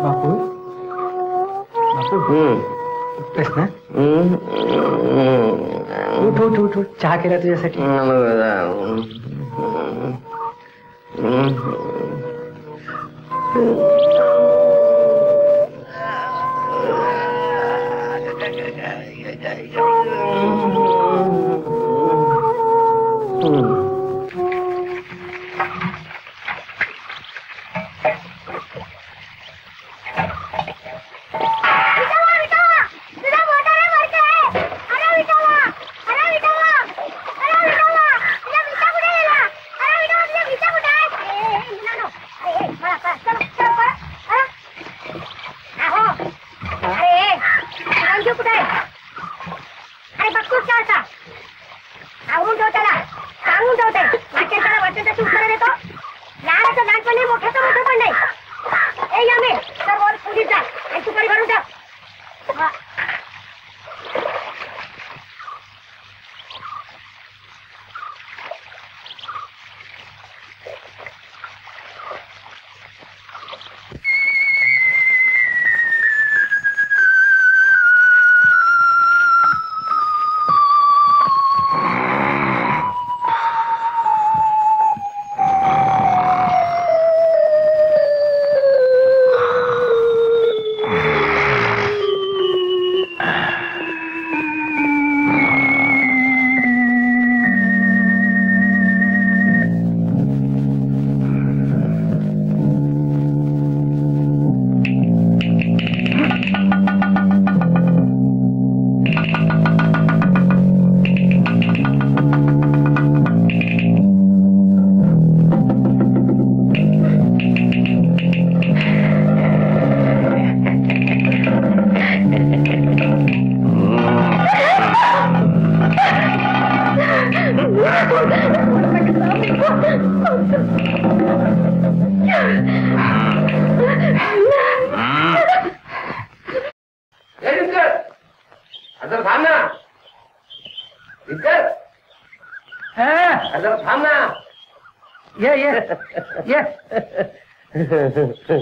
बापू बापू उठतेस ना? उठ उठ उठ उठ, चहा केला तुझ्यासाठी.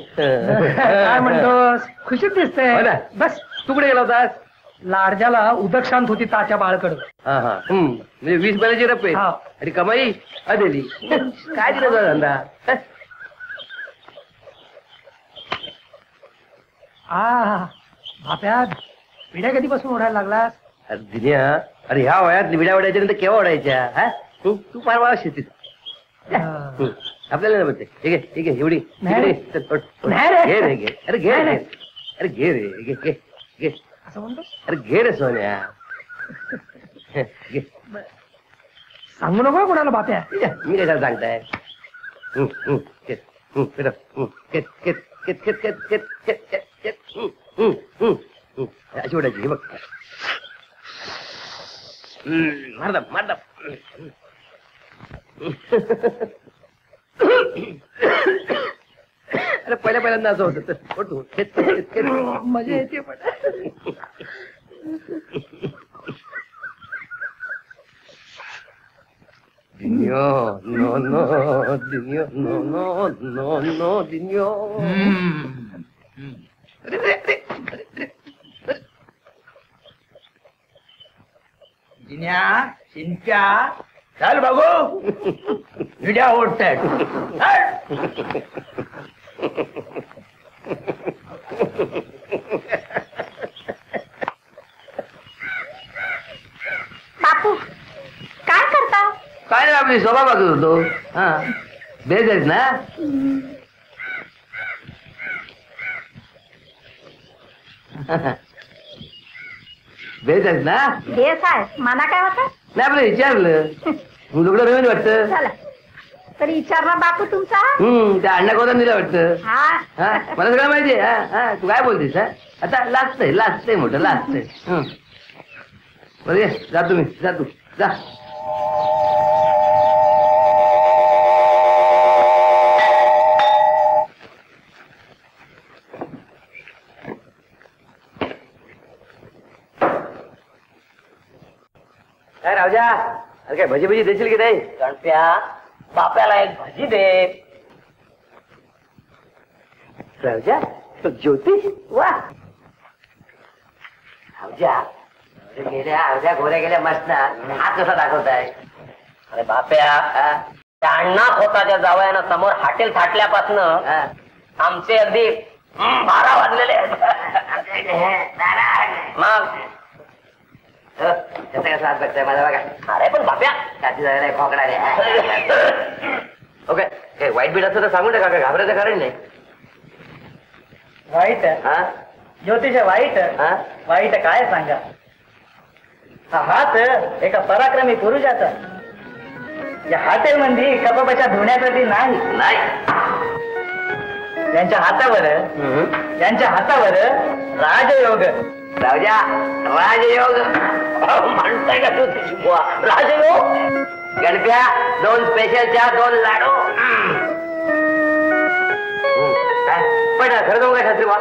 काय म्हणतोस? खुशीत दिसतंय. बस तू कुठे गेला होतास? लाडजाला उदक शांत होती ताच्या बाळकडं. म्हणजे 20 बैलाची रप्पे आणि कमाई दिली. काय दिला तुझा धंदा? भाप्या, पिढ्या कधीपासून ओढायला लागलास? दिन्या, अरे ह्या वयात विड्या ओढायच्या नंतर केव्हा ओढायच्या? तू फार वाळा शेतीत आपल्याला नाही ठीक आहे ठीक आहे. एवढी घे रे, घे. अरे घे रे, अरे घे रे, घे घे घे. असं म्हणतो? अरे घे रे सोन्या. सांगू नको कोणाला बाप्या. मी कशाला सांगताय? अशी ओढायची. हे बघ, मारदा मारदा. अरे पहिल्यांदा असं होत. मजा येते पण. Dinyo no no, Dinyo no no no no, Dinyo. Dinya, Chinchya, चल बघू विड्या ओढतायत. बापू काय करता? काय नाही, आपली शोभा बघत होतो. बेज आहेत ना? बेज आहेत ना? बेस आहे. मना काय होतं? नाही, आपलं विचारलं. तुझं नवीन वाटतं. चला तरी विचारला बापू तुमचा. त्या अण्णा कोणता दिला वाटतं. हा मला सगळं माहितीये. तू काय बोलतेस? आता लाजतंय मोठं लाजतंय. बरं जा तुम्ही, जा तू जा. काय राजा, अरे काय भजी भजी देशील की नाही? गणप्या, बाप्याला एक भजी दे. राजा ज्योतिष वा गेल्या अर्ध्या गोऱ्या गेल्या मस्त हात कसा दाखवताय? अरे बाप्या अण्णा खोताच्या जावयानं समोर हॉटेल थाटल्यापासनं आमचे अगदी 12 वाजलेले मग त्याचा कसा हात बघताय माझा बघा. अरे पण बाप्या त्याची जायला खोकडा रे. ओके काही वाईट बीट असं तर सांगू नका का घाबरायचं कारण नाही. वाईट ज्योतिष वाईट वाईट काय सांगा. हा हात एका पराक्रमी पुरुषाचा. या हॉटेलमध्ये कपाबाच्या धुण्यासाठी नाही. यांच्या हातावर राजयोग. राजयोग म्हणताय का तू? राजयोग गणप्या 2 स्पेशल चहा 2 लाडू. पण खरं जाऊ काय शास्त्री बा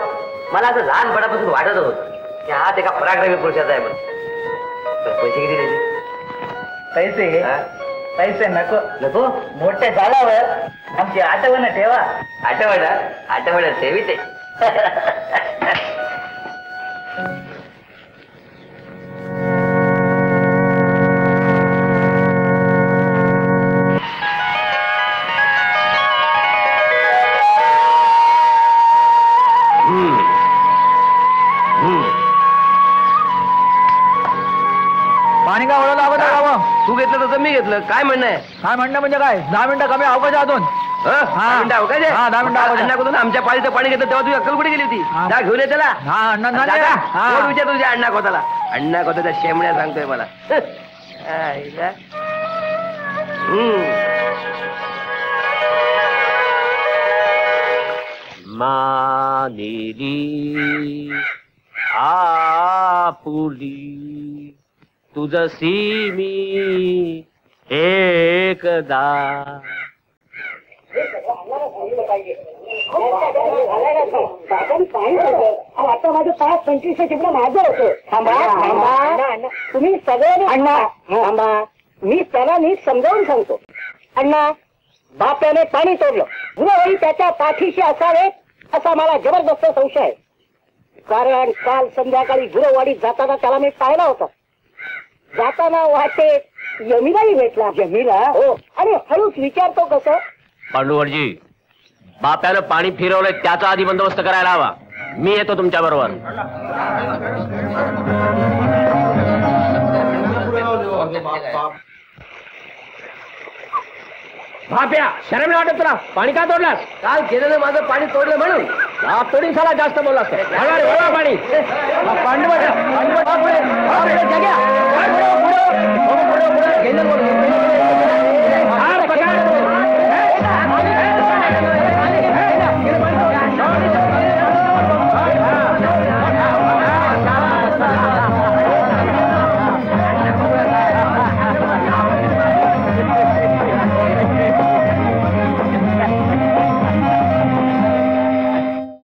मला असं लहानपणापासून वाटत होत की हात एका पराक्रमी पुरुषाचा आहे म्हणून. पैसे किती द्यायचे? पैसे नको मोठ्या झाडावर आमची आठवण ठेवा. आठवड्यात ठेवी ते. पाणी का ओढवलं अगोदर बाबा? तू घेतलं तसं मी घेतलं. काय म्हणणं आहे? काय म्हणणं म्हणजे काय? 10 मिनिटं कमी अवकाश अजून. 10 मिनिटं अवकाश आहे? 10 मिनिटं अवकाश. अण्णाकडून आमच्या पाळीचं पाणी घेतलं तेव्हा तुझी अक्कल कुठे गेली होती? जा घेऊन ये त्याला. विचार तुझ्या अण्णा खोताला. अण्णा खोताच्या शेमण्या सांगतोय मला. मानेली आपुली तुझसी मी एकदा. आता माझं 5-25 चिपडं माझं होतं. थांबा तुम्ही सगळ्यांनी अण्णा थांबा. मी त्याला नीट समजावून सांगतो. अण्णा बाप्याने पाणी तोडलं. गुरुवारी त्याच्या पाठीशी असावे असा मला जबरदस्त संशय आहे. कारण काल संध्याकाळी गुरुवाडीत जाताना त्याला मी पाहिला होता. जाताना वाटे यमीलाही भेटला. यमीला? हो. आणि हळूच विचारतो कसं. पांडुवरजी बाप्यानं पाणी फिरवलंय त्याचा आधी बंदोबस्त करायला हवा. मी येतो तुमच्या बरोबर. बाप्या शरम नाही वाटत तुला? पाणी का तोडलास? काल केलेलं माझं पाणी तोडलं म्हणून. तोडीन साला जास्त बोललास. पाणी पांडव